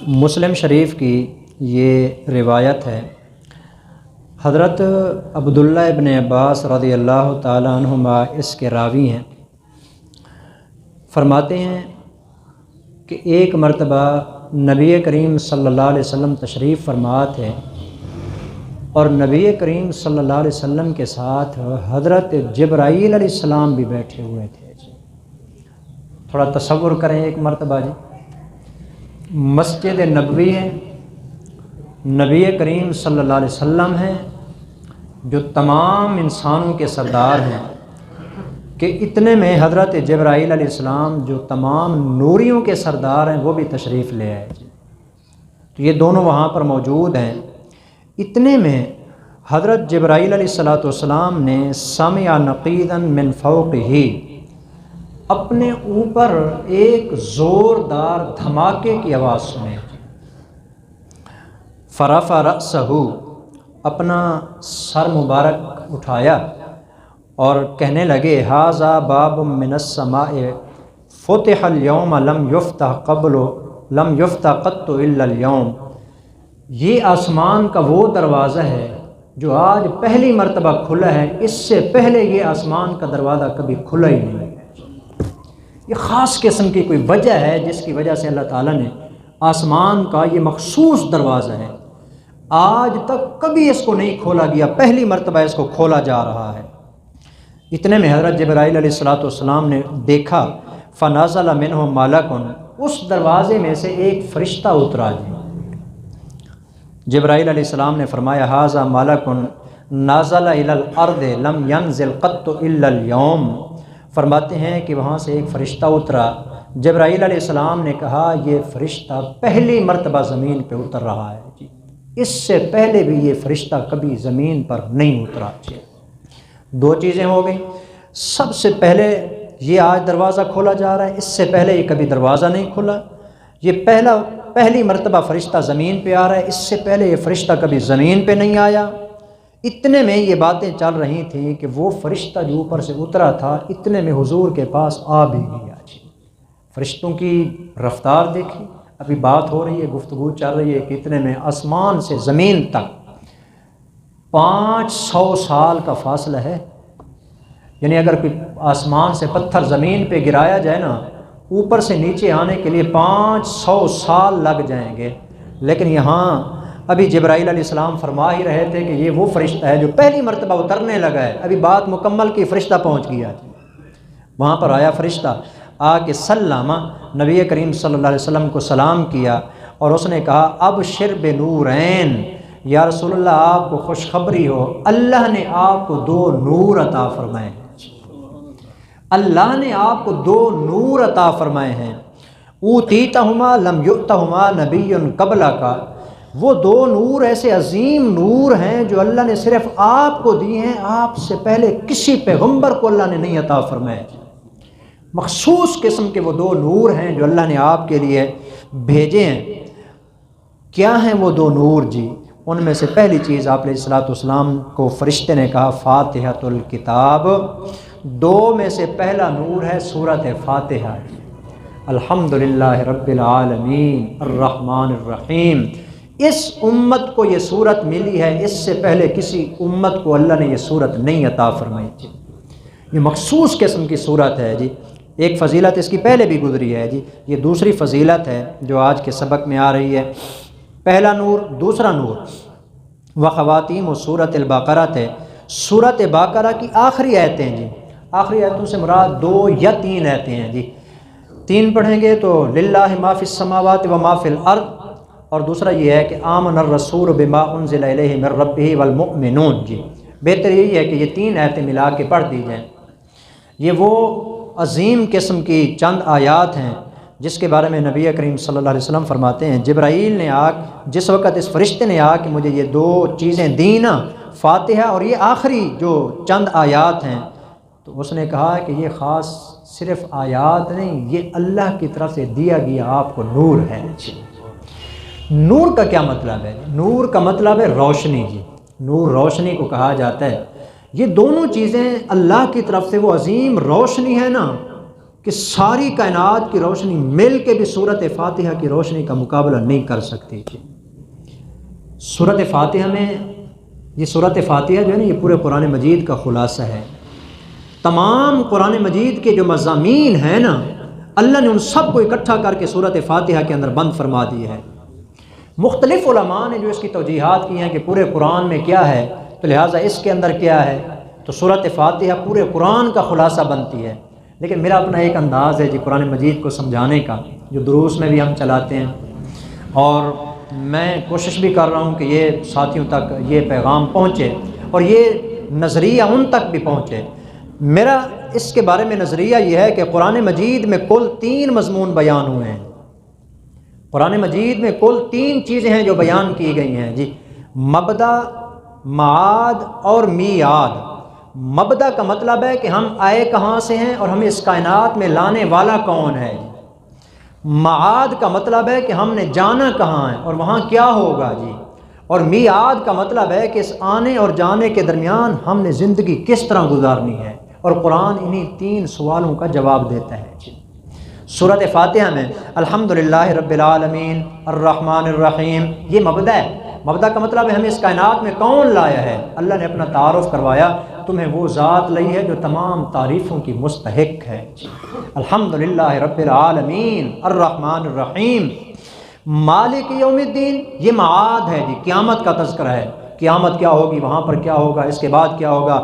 مسلم شریف کی یہ روایت ہے، حضرت عبداللہ ابن عباس رضی اللہ تعالیٰ عنہما اس کے راوی ہیں۔ فرماتے ہیں کہ ایک مرتبہ نبی کریم صلی اللہ علیہ وسلم تشریف فرما تھے اور نبی کریم صلی اللہ علیہ وسلم کے ساتھ حضرت جبرائیل علیہ السلام بھی بیٹھے ہوئے تھے۔ تھوڑا تصور کریں، ایک مرتبہ مسجد نبوی ہے، نبی کریم صلی اللہ علیہ وسلم ہیں جو تمام انسانوں کے سردار ہیں، کہ اتنے میں حضرت جبرائیل علیہ السلام جو تمام نوریوں کے سردار ہیں وہ بھی تشریف لے آئے۔ تو یہ دونوں وہاں پر موجود ہیں۔ اتنے میں حضرت جبرائیل علیہ السلام نے سمع نقیدا من فوقہ، اپنے اوپر ایک زوردار دھماکے کی آواز سنی۔ فرفع رأسہ، اپنا سر مبارک اٹھایا اور کہنے لگے ھذا باب من السماء فتح اليوم لم یفتح قط الا اليوم، یہ آسمان کا وہ دروازہ ہے جو آج پہلی مرتبہ کھلا ہے، اس سے پہلے یہ آسمان کا دروازہ کبھی کھلا ہی نہیں ہے۔ یہ خاص قسم کی کوئی وجہ ہے جس کی وجہ سے اللہ تعالیٰ نے آسمان کا یہ مخصوص دروازہ ہے، آج تک کبھی اس کو نہیں کھولا گیا، پہلی مرتبہ اس کو کھولا جا رہا ہے۔ اتنے میں حضرت جبرائیل علیہ السلام نے دیکھا فنزل منہ ملک، اس دروازے میں سے ایک فرشتہ اترا۔ جبرائیل علیہ السلام نے فرمایا ھذا ملک نزل الی الارض لم ینزل قط الا اليوم، فرماتے ہیں کہ وہاں سے ایک فرشتہ اترا۔ جبرائیل علیہ السلام نے کہا یہ فرشتہ پہلی مرتبہ زمین پہ اتر رہا ہے، اس سے پہلے بھی یہ فرشتہ کبھی زمین پر نہیں اترا۔ دو چیزیں ہو گئیں، سب سے پہلے یہ آج دروازہ کھولا جا رہا ہے، اس سے پہلے یہ کبھی دروازہ نہیں کھلا، یہ پہلی مرتبہ فرشتہ زمین پہ آ رہا ہے، اس سے پہلے یہ فرشتہ کبھی زمین پہ نہیں آیا۔ اتنے میں یہ باتیں چل رہی تھیں کہ وہ فرشتہ جو اوپر سے اترا تھا اتنے میں حضور کے پاس آ بھی گیا۔ فرشتوں کی رفتار دیکھی، ابھی بات ہو رہی ہے، گفتگو چل رہی ہے کہ اتنے میں آسمان سے زمین تک 500 سال کا فاصلہ ہے، یعنی اگر کوئی آسمان سے پتھر زمین پہ گرایا جائے نا، اوپر سے نیچے آنے کے لیے 500 سال لگ جائیں گے، لیکن یہاں ابھی جبرائیل علیہ السلام فرما ہی رہے تھے کہ یہ وہ فرشتہ ہے جو پہلی مرتبہ اترنے لگا ہے، ابھی بات مکمل کی، فرشتہ پہنچ گیا۔ وہاں پر آیا فرشتہ، آ کے سلامہ، نبی کریم صلی اللہ علیہ وسلم کو سلام کیا اور اس نے کہا ابشر بنورین، یا رسول اللہ آپ کو خوشخبری ہو، اللہ نے آپ کو 2 نور عطا فرمائے ہیں، اللہ نے آپ کو 2 نور عطا فرمائے ہیں، اوتیتہما لم یؤتہما نبی قبلک، وہ 2 نور ایسے عظیم نور ہیں جو اللہ نے صرف آپ کو دیے ہیں، آپ سے پہلے کسی پیغمبر کو اللہ نے نہیں عطا فرمائے۔ مخصوص قسم کے وہ 2 نور ہیں جو اللہ نے آپ کے لیے بھیجے ہیں۔ کیا ہیں وہ 2 نور جی؟ ان میں سے پہلی چیز آپ علیہ السلام کو فرشتے نے کہا فاتحۃ الکتاب، 2 میں سے پہلا نور ہے سورۃ فاتحہ، الحمدللہ رب العالمین الرحمن الرحیم۔ اس امت کو یہ صورت ملی ہے، اس سے پہلے کسی امت کو اللہ نے یہ صورت نہیں عطا فرمائی تھی، یہ مخصوص قسم کی صورت ہے جی۔ ایک فضیلت اس کی پہلے بھی گزری ہے جی، یہ دوسری فضیلت ہے جو آج کے سبق میں آ رہی ہے۔ پہلا نور، دوسرا نور وخواتیم و سورۃ البقرہ ہے، سورۃ بقرہ کی آخری آیتیں جی، آخری آیتوں سے مراد 2 یا 3 آیتیں ہیں جی، 3 پڑھیں گے تو للہ ما فی السماوات و ما فی الارض، اور دوسرا یہ ہے کہ آمن الرسول بما انزل الیہ من ربہ والمؤمنون جی۔ بہتر یہی ہے کہ یہ 3 آیتیں ملا کے پڑھ دی جائیں۔ یہ وہ عظیم قسم کی چند آیات ہیں جس کے بارے میں نبی کریم صلی اللہ علیہ وسلم فرماتے ہیں جبرائیل نے جس وقت اس فرشتے نے کہ مجھے یہ 2 چیزیں دیں نا، فاتحہ اور یہ آخری جو چند آیات ہیں، تو اس نے کہا کہ یہ خاص صرف آیات نہیں، یہ اللہ کی طرف سے دیا گیا آپ کو نور ہے۔ نور کا کیا مطلب ہے؟ نور کا مطلب ہے روشنی جی، نور روشنی کو کہا جاتا ہے۔ یہ دونوں چیزیں اللہ کی طرف سے وہ عظیم روشنی ہے نا، کہ ساری کائنات کی روشنی مل کے بھی سورۃ فاتحہ کی روشنی کا مقابلہ نہیں کر سکتی۔ سورۃ فاتحہ میں یہ سورۃ فاتحہ جو ہے نا یہ پورے قرآن مجید کا خلاصہ ہے۔ تمام قرآن مجید کے جو مضامین ہیں نا اللہ نے ان سب کو اکٹھا کر کے سورۃ فاتحہ کے اندر بند فرما دی ہے۔ مختلف علماء نے جو اس کی توجیحات کی ہیں کہ پورے قرآن میں کیا ہے تو لہٰذا اس کے اندر کیا ہے، تو سورۃ فاتحہ پورے قرآن کا خلاصہ بنتی ہے۔ لیکن میرا اپنا ایک انداز ہے جی قرآن مجید کو سمجھانے کا، جو دروس میں بھی ہم چلاتے ہیں، اور میں کوشش بھی کر رہا ہوں کہ یہ ساتھیوں تک یہ پیغام پہنچے اور یہ نظریہ ان تک بھی پہنچے۔ میرا اس کے بارے میں نظریہ یہ ہے کہ قرآن مجید میں کل 3 مضمون بیان ہوئے ہیں۔ قرآن مجید میں کل 3 چیزیں ہیں جو بیان کی گئی ہیں جی، مبدا، معاد اور میعاد۔ مبدا کا مطلب ہے کہ ہم آئے کہاں سے ہیں اور ہمیں اس کائنات میں لانے والا کون ہے۔ معاد کا مطلب ہے کہ ہم نے جانا کہاں ہے اور وہاں کیا ہوگا جی، اور میعاد کا مطلب ہے کہ اس آنے اور جانے کے درمیان ہم نے زندگی کس طرح گزارنی ہے، اور قرآن انہی 3 سوالوں کا جواب دیتا ہے جی۔ سورۃ فاتحہ میں الحمدللہ رب العالمین الرحمن الرحیم یہ مبدا ہے۔ مبدا کا مطلب ہے ہمیں اس کائنات میں کون لایا ہے۔ اللہ نے اپنا تعارف کروایا، تمہیں وہ ذات لئی ہے جو تمام تعریفوں کی مستحق ہے۔ الحمدللہ رب العالمین الرحمن الرحیم مالک یوم الدین یہ معاد ہے جی، قیامت کا تذکرہ ہے۔ قیامت کیا ہوگی، وہاں پر کیا ہوگا، اس کے بعد کیا ہوگا،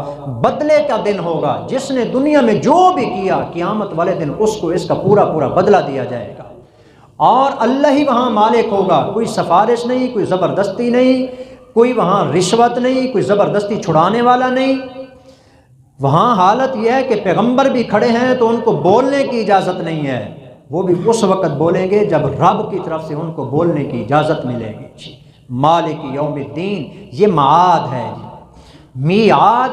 بدلے کا دن ہوگا۔ جس نے دنیا میں جو بھی کیا قیامت والے دن اس کو اس کا پورا پورا بدلہ دیا جائے گا، اور اللہ ہی وہاں مالک ہوگا۔ کوئی سفارش نہیں، کوئی زبردستی نہیں، کوئی وہاں رشوت نہیں، کوئی زبردستی چھڑانے والا نہیں۔ وہاں حالت یہ ہے کہ پیغمبر بھی کھڑے ہیں تو ان کو بولنے کی اجازت نہیں ہے، وہ بھی اس وقت بولیں گے جب رب کی طرف سے ان کو بولنے کی اجازت ملے گی۔ مالک یوم الدین یہ معاد ہے۔ میعاد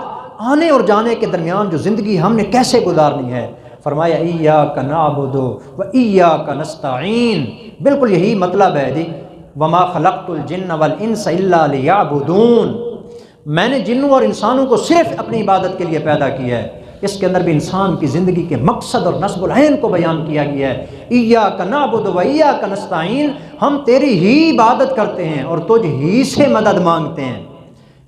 آنے اور جانے کے درمیان جو زندگی ہم نے کیسے گزارنی ہے، فرمایا ایاک نعبد و ایاک نستعین، بالکل یہی مطلب ہے جی، وما خلقت الجن والانس الا لیعبدون، میں نے جنوں اور انسانوں کو صرف اپنی عبادت کے لیے پیدا کیا ہے۔ اس کے اندر بھی انسان کی زندگی کے مقصد اور نصب العین کو بیان کیا گیا ہے۔ ایاک نعبد و ایاک نستعین، ہم تیری ہی عبادت کرتے ہیں اور تجھ ہی سے مدد مانگتے ہیں۔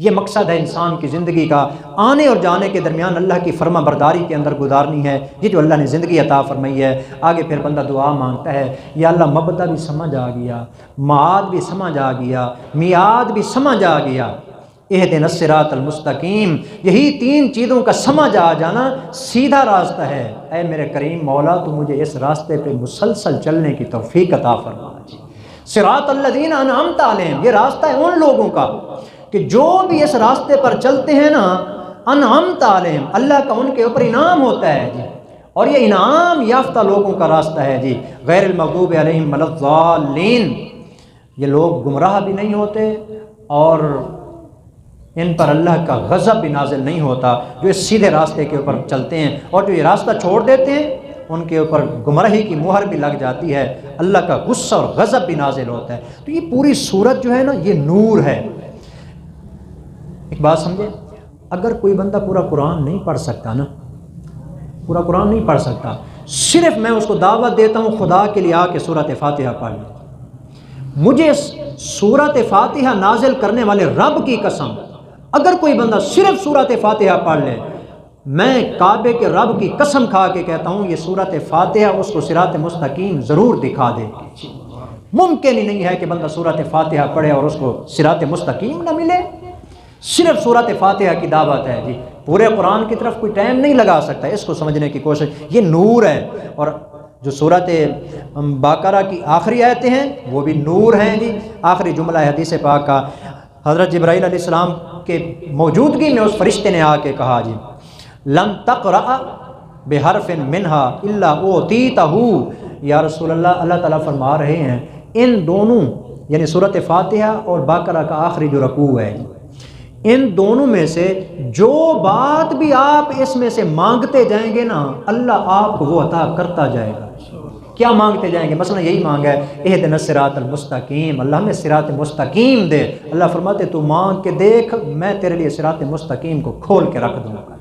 یہ مقصد ہے انسان کی زندگی کا، آنے اور جانے کے درمیان اللہ کی فرما برداری کے اندر گزارنی ہے، یہ جو اللہ نے زندگی عطا فرمائی ہے۔ آگے پھر بندہ دعا مانگتا ہے، یا اللہ مبدا بھی سمجھ آ گیا، معاد بھی سمجھ آ گیا، میعاد بھی سمجھ آ گیا، اہدنا الصراط المستقیم، یہی 3 چیزوں کا سمجھ آ جانا سیدھا راستہ ہے۔ اے میرے کریم مولا تو مجھے اس راستے پہ مسلسل چلنے کی توفیق عطا فرما جی۔ صراط الذین انعمت علیہم، یہ راستہ ہے ان لوگوں کا کہ جو بھی اس راستے پر چلتے ہیں نا، انعمت علیہم، اللہ کا ان کے اوپر انعام ہوتا ہے جی، اور یہ انعام یافتہ لوگوں کا راستہ ہے جی۔ غیر المغضوب علیہم ولا الضالین، یہ لوگ گمراہ بھی نہیں ہوتے اور ان پر اللہ کا غضب بھی نازل نہیں ہوتا، جو اس سیدھے راستے کے اوپر چلتے ہیں، اور جو یہ راستہ چھوڑ دیتے ہیں ان کے اوپر گمراہی کی مہر بھی لگ جاتی ہے، اللہ کا غصہ اور غضب بھی نازل ہوتا ہے۔ تو یہ پوری صورت جو ہے نا یہ نور ہے۔ ایک بات سمجھے، اگر کوئی بندہ پورا قرآن نہیں پڑھ سکتا نا، پورا قرآن نہیں پڑھ سکتا، صرف میں اس کو دعوت دیتا ہوں خدا کے لیے آ کے سورۃ فاتحہ پڑھ لے۔ مجھے سورۃ فاتحہ نازل کرنے والے رب کی قسم، اگر کوئی بندہ صرف سورۃ فاتحہ پڑھ لے، میں کعبے کے رب کی قسم کھا کے کہتا ہوں یہ سورۃ فاتحہ اس کو صراط مستقیم ضرور دکھا دے گی۔ ممکن ہی نہیں ہے کہ بندہ سورۃ فاتحہ پڑھے اور اس کو صراط مستقیم نہ ملے۔ صرف سورۃ فاتحہ کی دعوت ہے جی، پورے قرآن کی طرف کوئی ٹائم نہیں لگا سکتا، اس کو سمجھنے کی کوشش، یہ نور ہے۔ اور جو سورۃ بقرہ کی آخری آیتیں ہیں وہ بھی نور ہیں جی۔ آخری جملہ ہے حدیث پاک کا، حضرت جبرائیل علیہ السلام کے موجودگی میں اس فرشتے نے آ کے کہا جی، لن تقرأ بحرف منہا الا اوتیتہ، یا رسول اللہ، اللہ تعالیٰ فرما رہے ہیں ان دونوں یعنی سورۃ فاتحہ اور بقرہ کا آخری جو رکوع ہے، ان دونوں میں سے جو بات بھی آپ اس میں سے مانگتے جائیں گے نا، اللہ آپ کو وہ عطا کرتا جائے گا۔ کیا مانگتے جائیں گے؟ مثلا یہی مانگا ہے اہدنا الصراط المستقیم، اللہ ہمیں صراط مستقیم دے۔ اللہ فرماتے تو مانگ کے دیکھ، میں تیرے لیے صراط مستقیم کو کھول کے رکھ دوں گا۔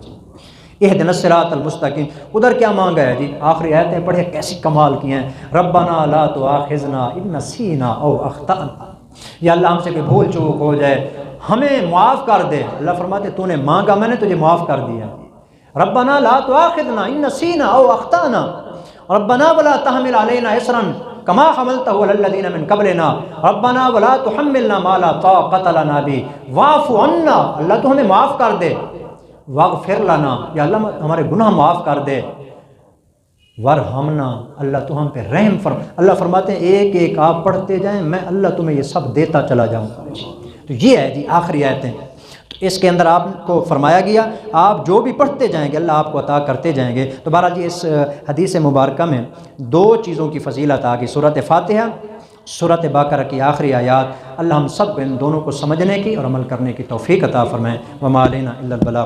اہدنا الصراط المستقیم۔ ادھر کیا مانگا ہے جی؟ آخری آیتیں پڑھے کیسی کمال کی ہیں، ربنا لا تؤاخذنا ان نسینا او اخطأنا، یا اللہ ہم سے کوئی بھول چوک ہو جائے ہمیں معاف کر دے۔ اللہ فرماتے تو نے مانگا میں نے تجھے معاف کر دیا۔ ربنا لا تؤاخذنا ان نسینا او اخطأنا ربنا ولا تحمل علینا اصرا کما حملته علی الذین من قبلنا ربنا ولا تحملنا ما لا طاقت لنا به واعف عنا، اللہ تو ہمیں معاف کر دے، واغفر لنا، یا اللہ ہمارے گناہ معاف کر دے، ورحمنا، اللہ تو ہم پہ رحم فرما۔ اللہ فرماتے ہیں ایک ایک آپ پڑھتے جائیں میں اللہ تمہیں یہ سب دیتا چلا جاؤں گا۔ تو یہ ہے جی آخری آیتیں، اس کے اندر آپ کو فرمایا گیا آپ جو بھی پڑھتے جائیں گے اللہ آپ کو عطا کرتے جائیں گے۔ تو بہرحال جی اس حدیث مبارکہ میں دو چیزوں کی فضیلت آ گئی، سورۃ فاتحہ، سورۃ بقرہ کی آخری آیات۔ اللہ ہم سب کو ان دونوں کو سمجھنے کی اور عمل کرنے کی توفیق عطا فرمائے۔ وما علینا الا البلاغ۔